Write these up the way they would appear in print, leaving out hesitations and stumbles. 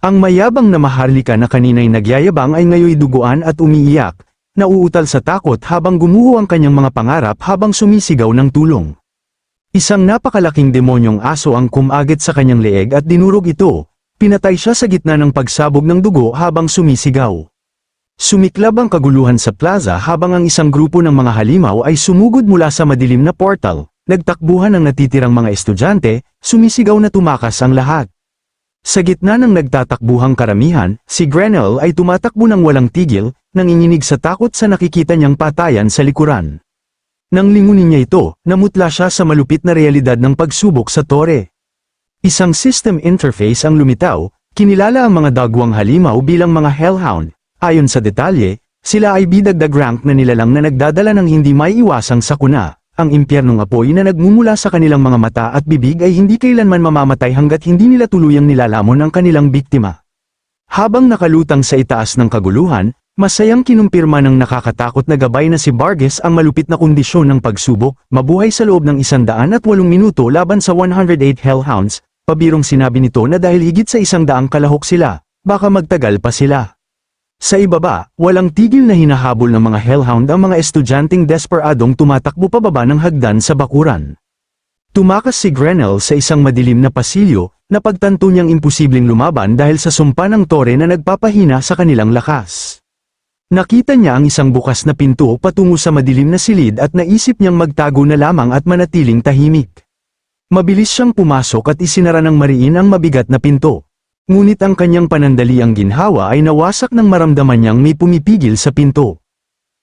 Ang mayabang na maharlika na kanina'y nagyayabang ay ngayoy duguan at umiiyak, nauutal sa takot habang gumuho ang kanyang mga pangarap habang sumisigaw ng tulong. Isang napakalaking demonyong aso ang kumagit sa kanyang leeg at dinurog ito, pinatay siya sa gitna ng pagsabog ng dugo habang sumisigaw. Sumiklab ang kaguluhan sa plaza habang ang isang grupo ng mga halimaw ay sumugod mula sa madilim na portal, nagtakbuhan ang natitirang mga estudyante, sumisigaw na tumakas ang lahat. Sa gitna ng nagtatakbuhang karamihan, si Grenell ay tumatakbo ng walang tigil, nanginginig sa takot sa nakikita niyang patayan sa likuran. Nang lingunin niya ito, namutla siya sa malupit na realidad ng pagsubok sa tore. Isang system interface ang lumitaw, kinilala ang mga dagwang halimaw bilang mga hellhound. Ayon sa detalye, sila ay bidagdag rank na nilalang na nagdadala ng hindi maiiwasang sakuna. Ang impyernong apoy na nagmumula sa kanilang mga mata at bibig ay hindi kailanman mamamatay hanggat hindi nila tuluyang nilalamon ang kanilang biktima. Habang nakalutang sa itaas ng kaguluhan, masayang kinumpirma ng nakakatakot na gabay na si Vargas ang malupit na kondisyon ng pagsubok, mabuhay sa loob ng 108 minuto laban sa 108 Hellhounds, pabirong sinabi nito na dahil higit sa 100 kalahok sila, baka magtagal pa sila. Sa ibaba, walang tigil na hinahabol ng mga hellhound ang mga estudyanteng desperadong tumatakbo pababa ng hagdan sa bakuran. Tumakas si Grenell sa isang madilim na pasilyo, napagtanto niyang imposibleng lumaban dahil sa sumpa ng tore na nagpapahina sa kanilang lakas. Nakita niya ang isang bukas na pinto patungo sa madilim na silid at naisip niyang magtago na lamang at manatiling tahimik. Mabilis siyang pumasok at isinara ng mariin ang mabigat na pinto. Ngunit ang kanyang panandaliang ginhawa ay nawasak nang maramdaman niyang may pumipigil sa pinto.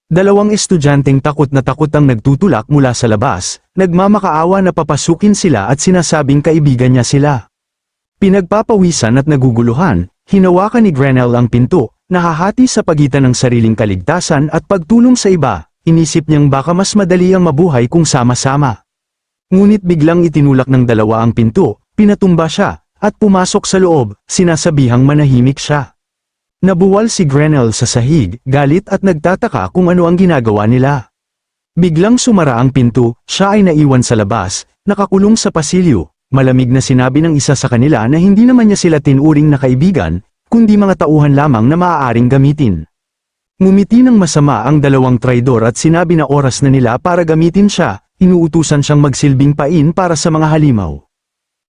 Dalawang estudyanteng takot na takot ang nagtutulak mula sa labas, nagmamakaawa na papasukin sila at sinasabing kaibigan niya sila. Pinagpapawisan at naguguluhan, hinawakan ni Grenell ang pinto, nahahati sa pagitan ng sariling kaligtasan at pagtulong sa iba, inisip niyang baka mas madali ang mabuhay kung sama-sama. Ngunit biglang itinulak ng dalawa ang pinto, pinatumba siya, at pumasok sa loob, sinasabihang manahimik siya. Nabuwal si Grenell sa sahig, galit at nagtataka kung ano ang ginagawa nila. Biglang sumara ang pinto, siya ay naiwan sa labas, nakakulong sa pasilyo, malamig na sinabi ng isa sa kanila na hindi naman niya sila tinuring na kaibigan, kundi mga tauhan lamang na maaaring gamitin. Ngumiti ng masama ang dalawang traidor at sinabi na oras na nila para gamitin siya, inuutusan siyang magsilbing pain para sa mga halimaw.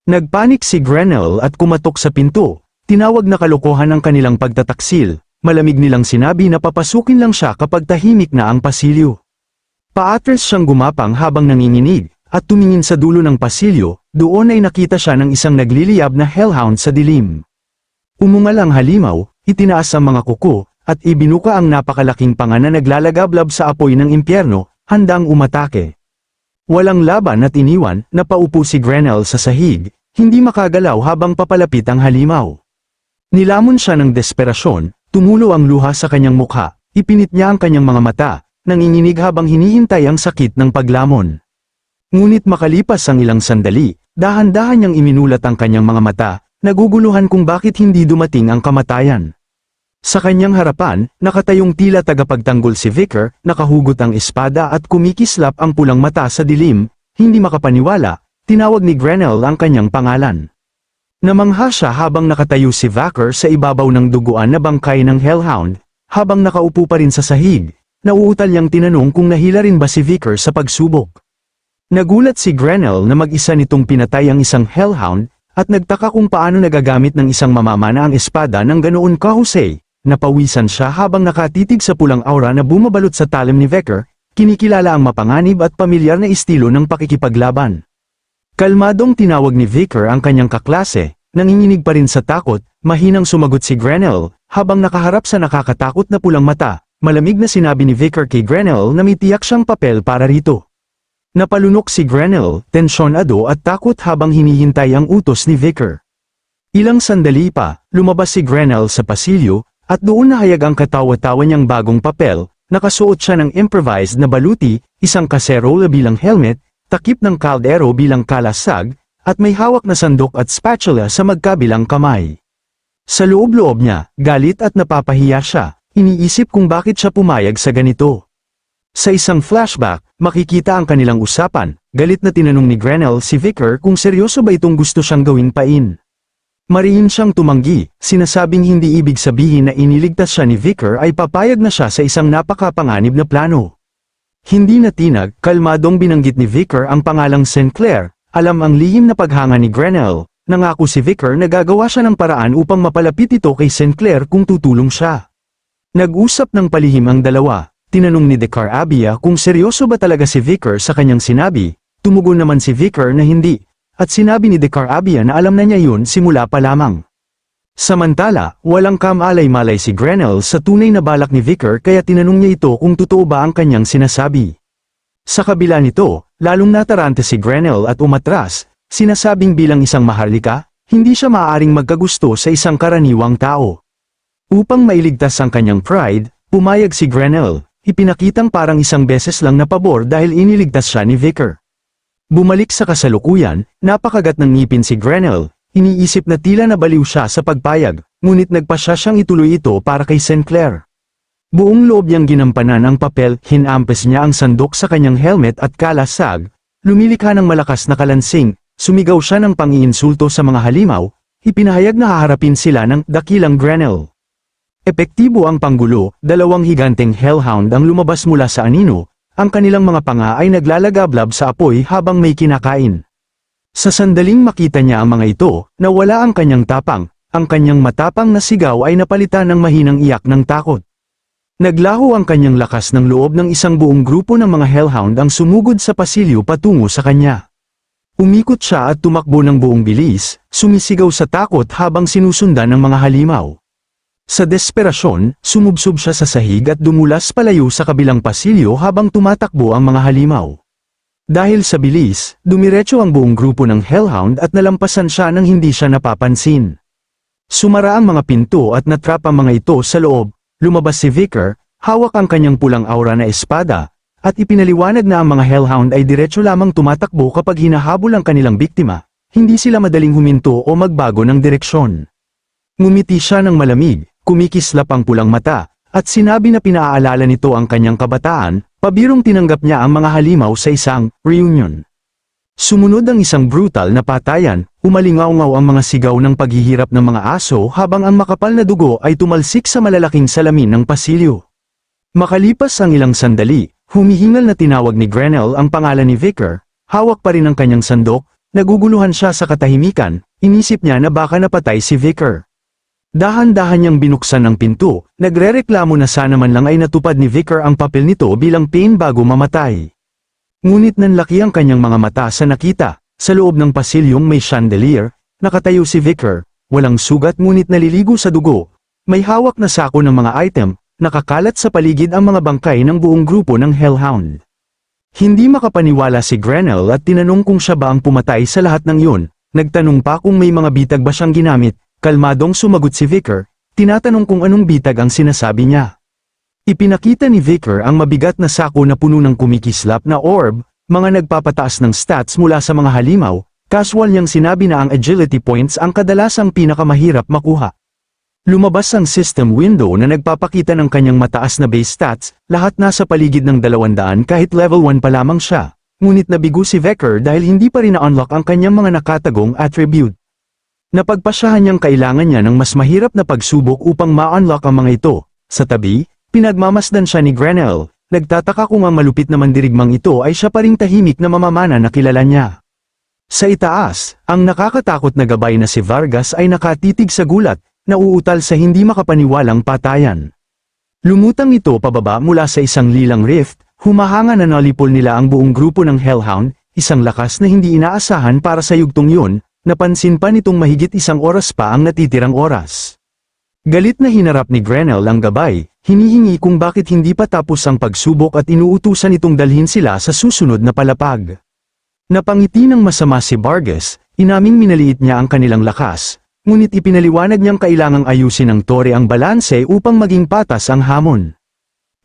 Nagpanik si Grenell at kumatok sa pinto, tinawag na kalokohan ang kanilang pagtataksil, malamig nilang sinabi na papasukin lang siya kapag tahimik na ang pasilyo. Paatras siyang gumapang habang nanginginig, at tumingin sa dulo ng pasilyo, doon ay nakita siya ng isang nagliliyab na hellhound sa dilim. Umungal ang halimaw, itinaas ang mga kuko, at ibinuka ang napakalaking panga na naglalagablab sa apoy ng impyerno, handang umatake. Walang laban at iniwan, napaupo si Grenell sa sahig, hindi makagalaw habang papalapit ang halimaw. Nilamon siya ng desperasyon, tumulo ang luha sa kanyang mukha, ipinit niya ang kanyang mga mata, nanginginig habang hinihintay ang sakit ng paglamon. Ngunit makalipas ang ilang sandali, dahan-dahan niyang iminulat ang kanyang mga mata, naguguluhan kung bakit hindi dumating ang kamatayan. Sa kanyang harapan, nakatayong tila tagapagtanggol si Vicar, nakahugot ang espada at kumikislap ang pulang mata sa dilim, hindi makapaniwala. Tinawag ni Grenell ang kanyang pangalan. Namangha siya habang nakatayo si Vicar sa ibabaw ng duguan na bangkay ng hellhound, habang nakaupo pa rin sa sahig, nauutal niyang tinanong kung nahila rin ba si Vicar sa pagsubok. Nagulat si Grenell na mag-isa nitong pinatay ang isang hellhound, at nagtaka kung paano nagagamit ng isang mamamana ang espada ng ganoon kahusay. Napawisan siya habang nakatitig sa pulang aura na bumabalot sa talim ni Vicar, kinikilala ang mapanganib at pamilyar na estilo ng pakikipaglaban. Kalmadong tinawag ni Vicar ang kanyang kaklase, nanginginig pa rin sa takot, mahinang sumagot si Grenell, habang nakaharap sa nakakatakot na pulang mata, malamig na sinabi ni Vicar kay Grenell na may tiyak siyang papel para rito. Napalunok si Grenell, tensyonado at takot habang hinihintay ang utos ni Vicar. Ilang sandali pa, lumabas si Grenell sa pasilyo, at doon nahayag ang katawa-tawa niyang bagong papel, nakasuot siya ng improvised na baluti, isang kaserola bilang helmet, takip ng kaldero bilang kalasag, at may hawak na sandok at spatula sa magkabilang kamay. Sa loob-loob niya, galit at napapahiya siya, iniisip kung bakit siya pumayag sa ganito. Sa isang flashback, makikita ang kanilang usapan, galit na tinanong ni Grenell si Vicar kung seryoso ba itong gusto siyang gawing pain. Mariin siyang tumanggi, sinasabing hindi ibig sabihin na iniligtas siya ni Vicar ay papayag na siya sa isang napakapanganib na plano. Hindi natinag, kalmadong binanggit ni Vicar ang pangalang Sinclair, alam ang lihim na paghanga ni Grenell, nangako si Vicar na gagawa siya ng paraan upang mapalapit ito kay Sinclair kung tutulong siya. Nag-usap ng palihim ang dalawa, tinanong ni Decar Abia kung seryoso ba talaga si Vicar sa kanyang sinabi, tumugon naman si Vicar na hindi. At sinabi ni Decar Abia na alam na niya yun simula pa lamang. Samantala, walang kamalay-malay si Grenell sa tunay na balak ni Vicar kaya tinanong niya ito kung totoo ba ang kanyang sinasabi. Sa kabila nito, lalong natarante si Grenell at umatras, sinasabing bilang isang maharlika, hindi siya maaaring magkagusto sa isang karaniwang tao. Upang mailigtas ang kanyang pride, pumayag si Grenell, ipinakitang parang isang beses lang na pabor dahil iniligtas siya ni Vicar. Bumalik sa kasalukuyan, napakagat ng ngipin si Grenell, iniisip na tila nabaliw siya sa pagpayag, ngunit nagpasya siyang ituloy ito para kay Sinclair. Buong loob niyang ginampanan ang papel, hinampes niya ang sandok sa kanyang helmet at kalasag, lumilikha ng malakas na kalansing, sumigaw siya ng pangiinsulto sa mga halimaw, ipinahayag na haharapin sila ng dakilang Grenell. Epektibo ang panggulo, dalawang higanteng hellhound ang lumabas mula sa anino, ang kanilang mga panga ay naglalagablab sa apoy habang may kinakain. Sa sandaling makita niya ang mga ito, nawala ang kanyang tapang, ang kanyang matapang na sigaw ay napalitan ng mahinang iyak ng takot. Naglaho ang kanyang lakas ng loob ng isang buong grupo ng mga hellhound ang sumugod sa pasilyo patungo sa kanya. Umikot siya at tumakbo ng buong bilis, sumisigaw sa takot habang sinusundan ng mga halimaw. Sa desperasyon, sumubsob siya sa sahig at dumulas palayo sa kabilang pasilyo habang tumatakbo ang mga halimaw. Dahil sa bilis, dumiretso ang buong grupo ng hellhound at nalampasan siya nang hindi siya napapansin. Sumara ang mga pinto at natrap ang mga ito sa loob, lumabas si Vicar, hawak ang kanyang pulang aura na espada, at ipinaliwanag na ang mga hellhound ay diretso lamang tumatakbo kapag hinahabol ang kanilang biktima, hindi sila madaling huminto o magbago ng direksyon. Ngumiti siya ng malamig, kumikislap ang pulang mata, at sinabi na pinaaalala nito ang kanyang kabataan, pabirong tinanggap niya ang mga halimaw sa isang reunion. Sumunod ang isang brutal na patayan, umalingaw-ngaw ang mga sigaw ng paghihirap ng mga aso habang ang makapal na dugo ay tumalsik sa malalaking salamin ng pasilyo. Makalipas ang ilang sandali, humihingal na tinawag ni Grenell ang pangalan ni Vicar, hawak pa rin ang kanyang sandok, naguguluhan siya sa katahimikan, inisip niya na baka napatay si Vicar. Dahan-dahan niyang binuksan ang pinto, nagrereklamo na sana man lang ay natupad ni Vicar ang papel nito bilang pain bago mamatay. Ngunit nanlaki ang kanyang mga mata sa nakita, sa loob ng pasilyong may chandelier, nakatayo si Vicar, walang sugat ngunit naliligo sa dugo, may hawak na sako ng mga item, nakakalat sa paligid ang mga bangkay ng buong grupo ng hellhound. Hindi makapaniwala si Grenell at tinanong kung siya ba ang pumatay sa lahat ng yun, nagtanong pa kung may mga bitag ba siyang ginamit. Kalmadong sumagot si Vicar, tinatanong kung anong bitag ang sinasabi niya. Ipinakita ni Vicar ang mabigat na sako na puno ng kumikislap na orb, mga nagpapataas ng stats mula sa mga halimaw, casual niyang sinabi na ang agility points ang kadalasang pinakamahirap makuha. Lumabas ang system window na nagpapakita ng kanyang mataas na base stats, lahat nasa paligid ng 200 kahit level 1 pa lamang siya, ngunit nabigo si Vicar dahil hindi pa rin na-unlock ang kanyang mga nakatagong attribute. Napagpasyahan niyang kailangan niya ng mas mahirap na pagsubok upang ma-unlock ang mga ito. Sa tabi, pinagmamasdan siya ni Grenell, nagtataka kung ang malupit na mandirigmang ito ay siya pa ring tahimik na mamamana na kilala niya. Sa itaas, ang nakakatakot na gabay na si Vargas ay nakatitig sa gulat, nauutal sa hindi makapaniwalang patayan. Lumutang ito pababa mula sa isang lilang rift, humahanga na nalipol nila ang buong grupo ng hellhound, isang lakas na hindi inaasahan para sa yugtong yun. Napansin pa nitong mahigit 1 oras pa ang natitirang oras. Galit na hinarap ni Grenell ang gabay, hinihingi kung bakit hindi pa tapos ang pagsubok at inuutusan itong dalhin sila sa susunod na palapag. Napangiti ng masama si Vargas, inaming minaliit niya ang kanilang lakas, ngunit ipinaliwanag niyang kailangang ayusin ng tore ang balanse upang maging patas ang hamon.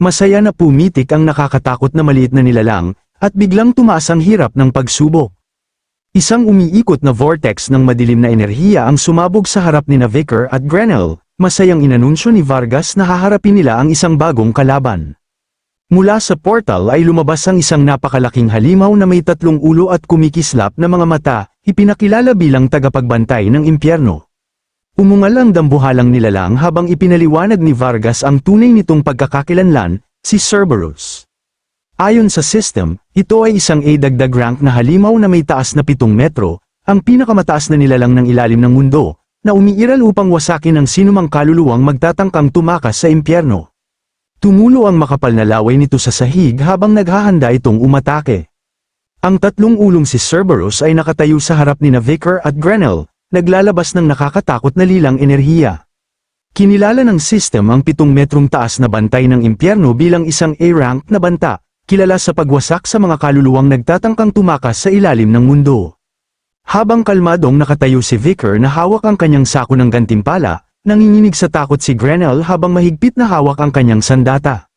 Masaya na pumitik ang nakakatakot na maliit na nilalang, at biglang tumaas ang hirap ng pagsubok. Isang umiikot na vortex ng madilim na enerhiya ang sumabog sa harap ni Vicar at Grenell, masayang inanunsyo ni Vargas na haharapin nila ang isang bagong kalaban. Mula sa portal ay lumabas ang isang napakalaking halimaw na may 3 ulo at kumikislap na mga mata, ipinakilala bilang tagapagbantay ng impyerno. Umungal ang dambuhalang nilalang habang ipinaliwanag ni Vargas ang tunay nitong pagkakakilanlan, si Cerberus. Ayon sa system, ito ay isang A-dagdag rank na halimaw na may taas na 7 metro, ang pinakamataas na nilalang ng ilalim ng mundo, na umiiral upang wasakin ang sinumang kaluluwang magtatangkang tumakas sa impyerno. Tumulo ang makapal na laway nito sa sahig habang naghahanda itong umatake. Ang tatlong ulong si Cerberus ay nakatayo sa harap ni Vicar at Grenell, naglalabas ng nakakatakot na lilang enerhiya. Kinilala ng system ang 7 metrong taas na bantay ng impyerno bilang isang A-rank na banta, kilala sa pagwasak sa mga kaluluwang nagtatangkang tumakas sa ilalim ng mundo. Habang kalmadong nakatayo si Vicar na hawak ang kanyang sako ng gantimpala, nanginginig sa takot si Grenell habang mahigpit na hawak ang kanyang sandata.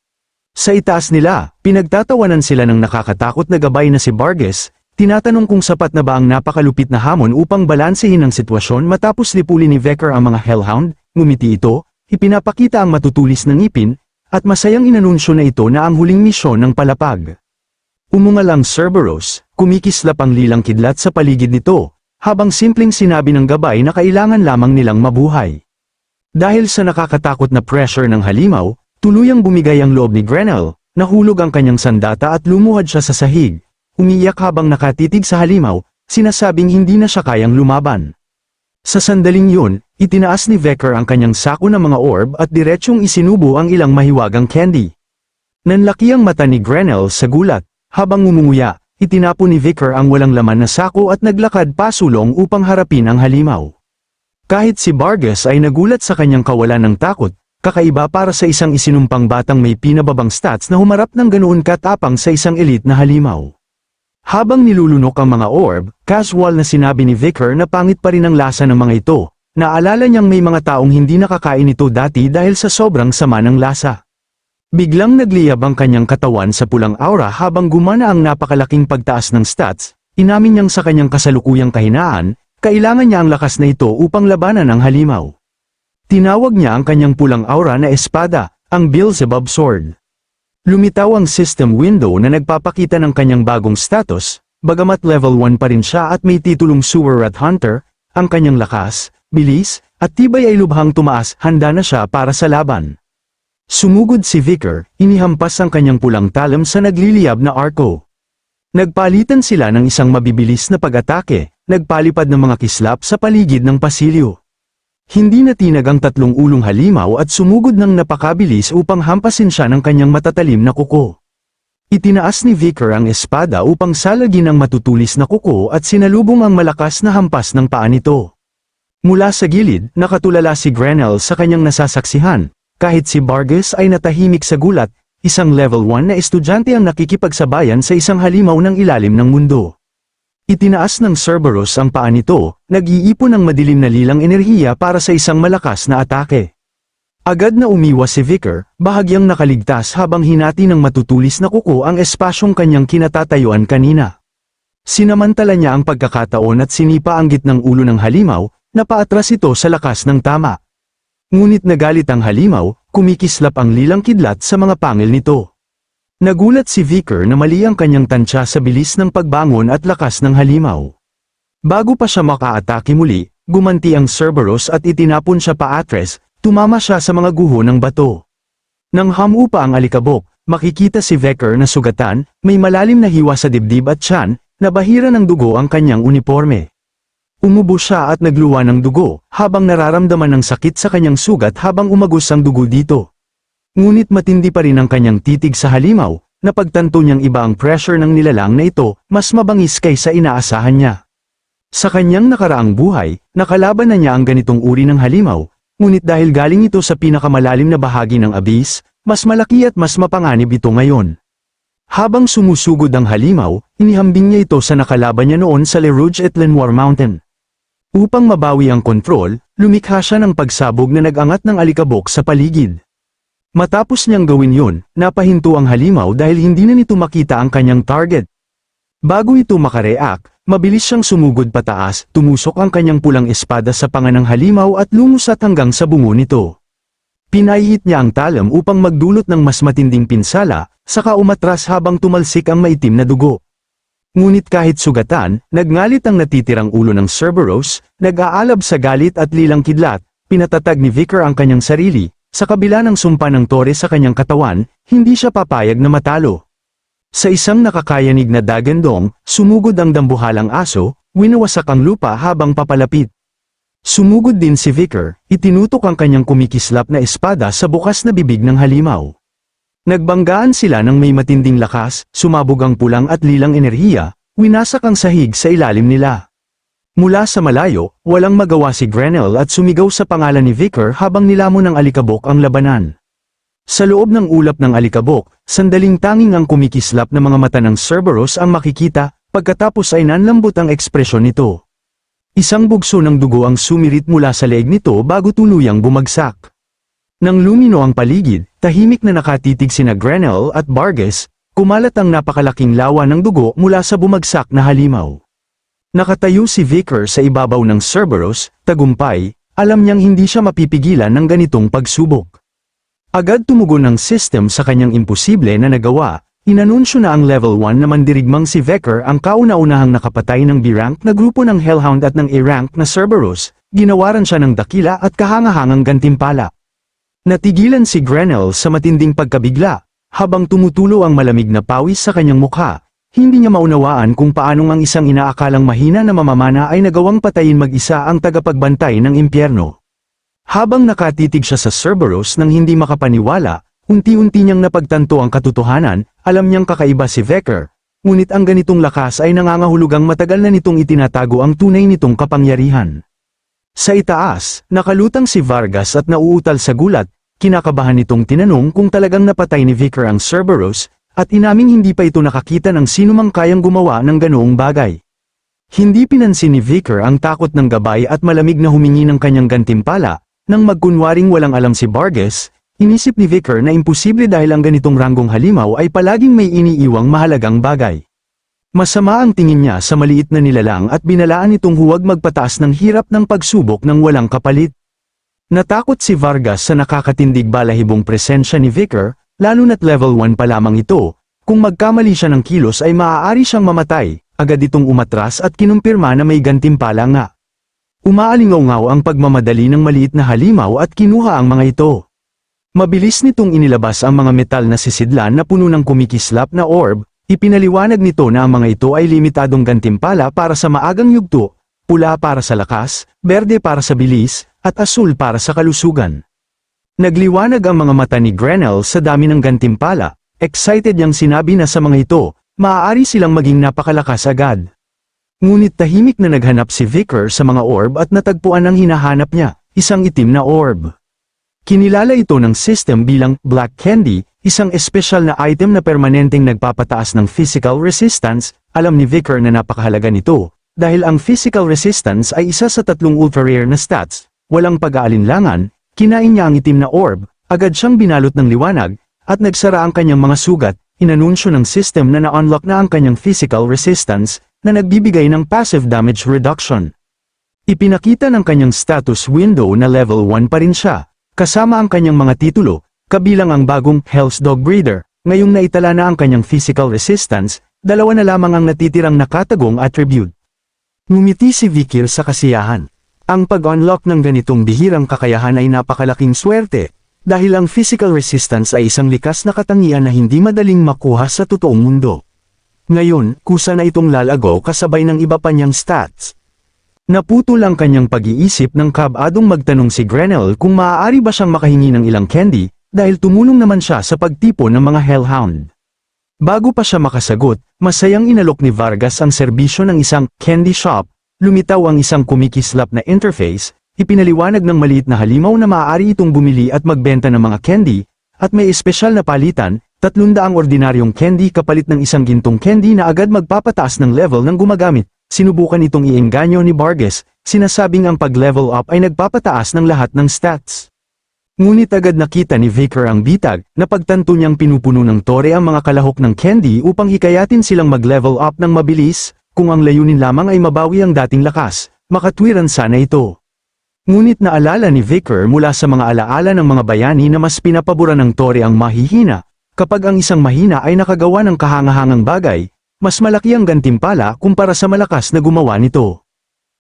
Sa itaas nila, pinagtatawanan sila ng nakakatakot na gabay na si Vargas, tinatanong kung sapat na ba ang napakalupit na hamon upang balansehin ang sitwasyon matapos lipulin ni Vicar ang mga Hellhound, ngumiti ito, ipinapakita ang matutulis ng ngipin, at masayang inanunsyo na ito na ang huling misyon ng palapag. Umungal ang Cerberus, kumikislap ang lilang kidlat sa paligid nito, habang simpleng sinabi ng gabay na kailangan lamang nilang mabuhay. Dahil sa nakakatakot na pressure ng halimaw, tuluyang bumigay ang loob ni Grenell, nahulog ang kanyang sandata at lumuhad siya sa sahig, umiiyak habang nakatitig sa halimaw, sinasabing hindi na siya kayang lumaban. Sa sandaling yun, itinaas ni Vicar ang kanyang sako ng mga orb at diretsyong isinubo ang ilang mahiwagang candy. Nanlaki ang mata ni Grenell sa gulat. Habang ngumunguya, itinapo ni Vicar ang walang laman na sako at naglakad pasulong upang harapin ang halimaw. Kahit si Vargas ay nagulat sa kanyang kawalan ng takot, kakaiba para sa isang isinumpang batang may pinababang stats na humarap ng ganoon katapang sa isang elite na halimaw. Habang nilulunok ang mga orb, casual na sinabi ni Vicar na pangit pa rin ang lasa ng mga ito, naalala niyang may mga taong hindi nakakain ito dati dahil sa sobrang sama ng lasa. Biglang nagliyab ang kanyang katawan sa pulang aura habang gumana ang napakalaking pagtaas ng stats, inamin niyang sa kanyang kasalukuyang kahinaan, kailangan niya ang lakas na ito upang labanan ang halimaw. Tinawag niya ang kanyang pulang aura na espada, ang Beelzebub Sword. Lumitaw ang system window na nagpapakita ng kanyang bagong status, bagamat level 1 pa rin siya at may titulong Sewer Rat Hunter, ang kanyang lakas, bilis, at tibay ay lubhang tumaas, handa na siya para sa laban. Sumugod si Vicar, inihampas ang kanyang pulang talam sa nagliliyab na arko. Nagpalitan sila ng isang mabibilis na pag-atake, nagpalipad ng mga kislap sa paligid ng pasilyo. Hindi natinag ang tatlong ulong halimaw at sumugod ng napakabilis upang hampasin siya ng kanyang matatalim na kuko. Itinaas ni Vicar ang espada upang salagin ang matutulis na kuko at sinalubong ang malakas na hampas ng paa nito. Mula sa gilid, nakatulala si Grenell sa kanyang nasasaksihan. Kahit si Vargas ay natahimik sa gulat, isang level 1 na estudyante ang nakikipagsabayan sa isang halimaw ng ilalim ng mundo. Itinaas ng Cerberus ang paa nito, nag-iipon ng madilim na lilang enerhiya para sa isang malakas na atake. Agad na umiwas si Vicar, bahagyang nakaligtas habang hinati ng matutulis na kuko ang espasyong kanyang kinatatayuan kanina. Sinamantala niya ang pagkakataon at sinipa ang gitnang ulo ng halimaw, na paatras ito sa lakas ng tama. Ngunit nagalit ang halimaw, kumikislap ang lilang kidlat sa mga pangil nito. Nagulat si Vicar na mali ang kanyang tansya sa bilis ng pagbangon at lakas ng halimaw. Bago pa siya makaatake muli, gumanti ang Cerberus at itinapon siya paatres, tumama siya sa mga guho ng bato. Nang hamupa ang alikabok, makikita si Vicar na sugatan, may malalim na hiwa sa dibdib at tiyan, na bahira ng dugo ang kanyang uniforme. Umubo siya at nagluwa ng dugo, habang nararamdaman ng sakit sa kanyang sugat habang umagos ang dugo dito. Ngunit matindi pa rin ang kanyang titig sa halimaw, napagtanto niyang iba ang pressure ng nilalang na ito, mas mabangis kaysa inaasahan niya. Sa kanyang nakaraang buhay, nakalaban na niya ang ganitong uri ng halimaw, ngunit dahil galing ito sa pinakamalalim na bahagi ng abyss, mas malaki at mas mapanganib ito ngayon. Habang sumusugod ang halimaw, inihambing niya ito sa nakalaban niya noon sa Le Rouge et Lenoir Mountain. Upang mabawi ang kontrol, lumikha siya ng pagsabog na nag-angat ng alikabok sa paligid. Matapos niyang gawin yun, napahinto ang halimaw dahil hindi na nito makita ang kanyang target. Bago ito makareact, mabilis siyang sumugod pataas, tumusok ang kanyang pulang espada sa panga ng halimaw at lumusat hanggang sa bungo nito. Pinahihit niya ang talam upang magdulot ng mas matinding pinsala, saka umatras habang tumalsik ang maitim na dugo. Ngunit kahit sugatan, nagngalit ang natitirang ulo ng Cerberus, nag-aalab sa galit at lilang kidlat, pinatatag ni Vicar ang kanyang sarili, sa kabila ng sumpa ng tore sa kanyang katawan, hindi siya papayag na matalo. Sa isang nakakayanig na dagandong, sumugod ang dambuhalang aso, winawasak ang lupa habang papalapit. Sumugod din si Vicar, itinutok ang kanyang kumikislap na espada sa bukas na bibig ng halimaw. Nagbanggaan sila ng may matinding lakas, sumabog ang pulang at lilang enerhiya, winasak ang sahig sa ilalim nila. Mula sa malayo, walang magawa si Grenell at sumigaw sa pangalan ni Vicar habang nilamon ng alikabok ang labanan. Sa loob ng ulap ng alikabok, sandaling tanging ang kumikislap na mga mata ng Cerberus ang makikita, pagkatapos ay nanlambot ang ekspresyon nito. Isang bugso ng dugo ang sumirit mula sa leeg nito bago tuluyang bumagsak. Nang lumino ang paligid, tahimik na nakatitig sina Grenell at Vargas, kumalat ang napakalaking lawa ng dugo mula sa bumagsak na halimaw. Nakatayo si Vicar sa ibabaw ng Cerberus, tagumpay, alam niyang hindi siya mapipigilan ng ganitong pagsubok. Agad tumugon ang system sa kanyang imposible na nagawa, inanunsyo na ang level 1 na mandirigmang si Vicar ang kauna-unahang nakapatay ng B-rank na grupo ng Hellhound at ng A-rank na Cerberus, ginawaran siya ng dakila at kahangahangang gantimpala. Natigilan si Grenell sa matinding pagkabigla, habang tumutulo ang malamig na pawis sa kanyang mukha, hindi niya maunawaan kung paanong ang isang inaakalang mahina na mamamana ay nagawang patayin mag-isa ang tagapagbantay ng impyerno. Habang nakatitig siya sa Cerberus nang hindi makapaniwala, unti-unti niyang napagtanto ang katotohanan, alam niyang kakaiba si Vicar, ngunit ang ganitong lakas ay nangangahulugang matagal na nitong itinatago ang tunay nitong kapangyarihan. Sa itaas, nakalutang si Vargas at nauutal sa gulat, kinakabahan nitong tinanong kung talagang napatay ni Vicar ang Cerberus, at inaming hindi pa ito nakakita ng sinumang kayang gumawa ng ganoong bagay. Hindi pinansin ni Vicar ang takot ng gabay at malamig na humingi ng kanyang gantimpala, nang magkunwaring walang alam si Vargas, inisip ni Vicar na imposible dahil ang ganitong ranggong halimaw ay palaging may iniiwang mahalagang bagay. Masama ang tingin niya sa maliit na nilalang at binalaan itong huwag magpataas ng hirap ng pagsubok ng walang kapalit. Natakot si Vargas sa nakakatindig balahibong presensya ni Vicar, lalo na't level 1 pa lamang ito, kung magkamali siya ng kilos ay maaari siyang mamatay, agad itong umatras at kinumpirma na may gantimpala nga. Umaalingaw ang pagmamadali ng maliit na halimaw at kinuha ang mga ito. Mabilis nitong inilabas ang mga metal na sisidlan na puno ng kumikislap na orb, ipinaliwanag nito na ang mga ito ay limitadong gantimpala para sa maagang yugto, pula para sa lakas, berde para sa bilis, at asul para sa kalusugan. Nagliwanag ang mga mata ni Grenell sa dami ng gantimpala, excited niyang sinabi na sa mga ito, maaari silang maging napakalakas agad. Ngunit tahimik na naghanap si Vicar sa mga orb at natagpuan ang hinahanap niya, isang itim na orb. Kinilala ito ng system bilang Black Candy, isang espesyal na item na permanenteng nagpapataas ng physical resistance, alam ni Vicar na napakahalaga nito, dahil ang physical resistance ay isa sa 3 ultra-rare na stats, walang pag-aalinlangan, kinain niya ang itim na orb, agad siyang binalot ng liwanag, at nagsara ang kanyang mga sugat, inanunsyo ng system na na-unlock na ang kanyang physical resistance, na nagbibigay ng passive damage reduction. Ipinakita ng kanyang status window na level 1 pa rin siya, kasama ang kanyang mga titulo, kabilang ang bagong Hell's Dog Breeder, ngayong naitala na ang kanyang physical resistance, 2 na lamang ang natitirang nakatagong attribute. Ngumiti si Vicar sa kasiyahan. Ang pag-unlock ng ganitong bihirang kakayahan ay napakalaking swerte, dahil ang physical resistance ay isang likas na katangian na hindi madaling makuha sa totoong mundo. Ngayon, kusa na itong lalago kasabay ng iba pa niyang stats. Naputol ang kanyang pag-iisip ng kabadong magtanong si Grenell kung maaari ba siyang makahingi ng ilang candy, dahil tumulong naman siya sa pagtipon ng mga Hellhound. Bago pa siya makasagot, masayang inalok ni Vargas ang serbisyo ng isang candy shop, lumitaw ang isang kumikislap na interface, ipinaliwanag ng maliit na halimaw na maaari itong bumili at magbenta ng mga candy, at may espesyal na palitan, 300 ordinaryong candy kapalit ng isang gintong candy na agad magpapataas ng level ng gumagamit. Sinubukan itong iengganyo ni Vargas, sinasabing ang pag-level up ay nagpapataas ng lahat ng stats. Ngunit agad nakita ni Vicar ang bitag, na pagtanto niyang pinupuno ng tore ang mga kalahok ng candy upang hikayatin silang mag-level up ng mabilis, kung ang layunin lamang ay mabawi ang dating lakas, makatwiran sana ito. Ngunit naalala ni Vicar mula sa mga alaala ng mga bayani na mas pinapabura ng tore ang mahihina, kapag ang isang mahina ay nakagawa ng kahangahangang bagay, mas malaki ang gantimpala kumpara sa malakas na gumawa nito.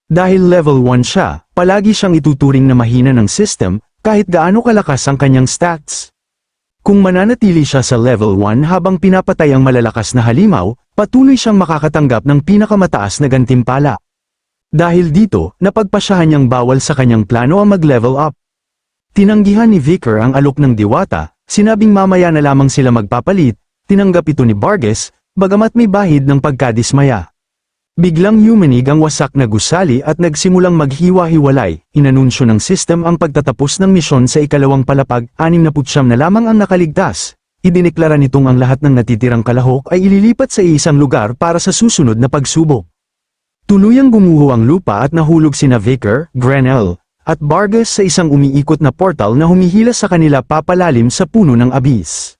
Dahil level 1 siya, palagi siyang ituturing na mahina ng system, kahit gaano kalakas ang kanyang stats. Kung mananatili siya sa level 1 habang pinapatay ang malalakas na halimaw, patuloy siyang makakatanggap ng pinakamataas na gantimpala. Dahil dito, napagpasyahan niyang bawal sa kanyang plano ang mag-level up. Tinanggihan ni Vicar ang alok ng diwata, sinabing mamaya na lamang sila magpapalit, tinanggap ito ni Vargas, bagamat may bahid ng pagkadismaya. Biglang yumanig ang wasak na gusali at nagsimulang maghiwa-hiwalay, inanunsyo ng system ang pagtatapos ng misyon sa ikalawang palapag, 69 na lamang ang nakaligtas. Idineklara nitong ang lahat ng natitirang kalahok ay ililipat sa isang lugar para sa susunod na pagsubok. Tuluyang gumuho ang lupa at nahulog sina Vicar, Grenell, at Vargas sa isang umiikot na portal na humihila sa kanila papalalim sa puno ng abyss.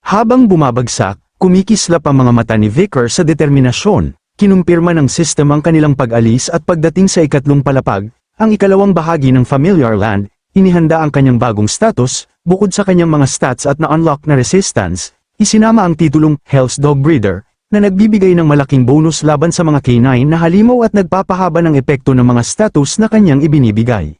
Habang bumabagsak, kumikislap ang mga mata ni Vicar sa determinasyon, kinumpirma ng system ang kanilang pag-alis at pagdating sa ikatlong palapag, ang ikalawang bahagi ng Familiar Land, inihanda ang kanyang bagong status, bukod sa kanyang mga stats at na-unlock na resistance, isinama ang titulong Hell's Dog Breeder, na nagbibigay ng malaking bonus laban sa mga K9 na halimaw at nagpapahaba ng epekto ng mga status na kanyang ibinibigay.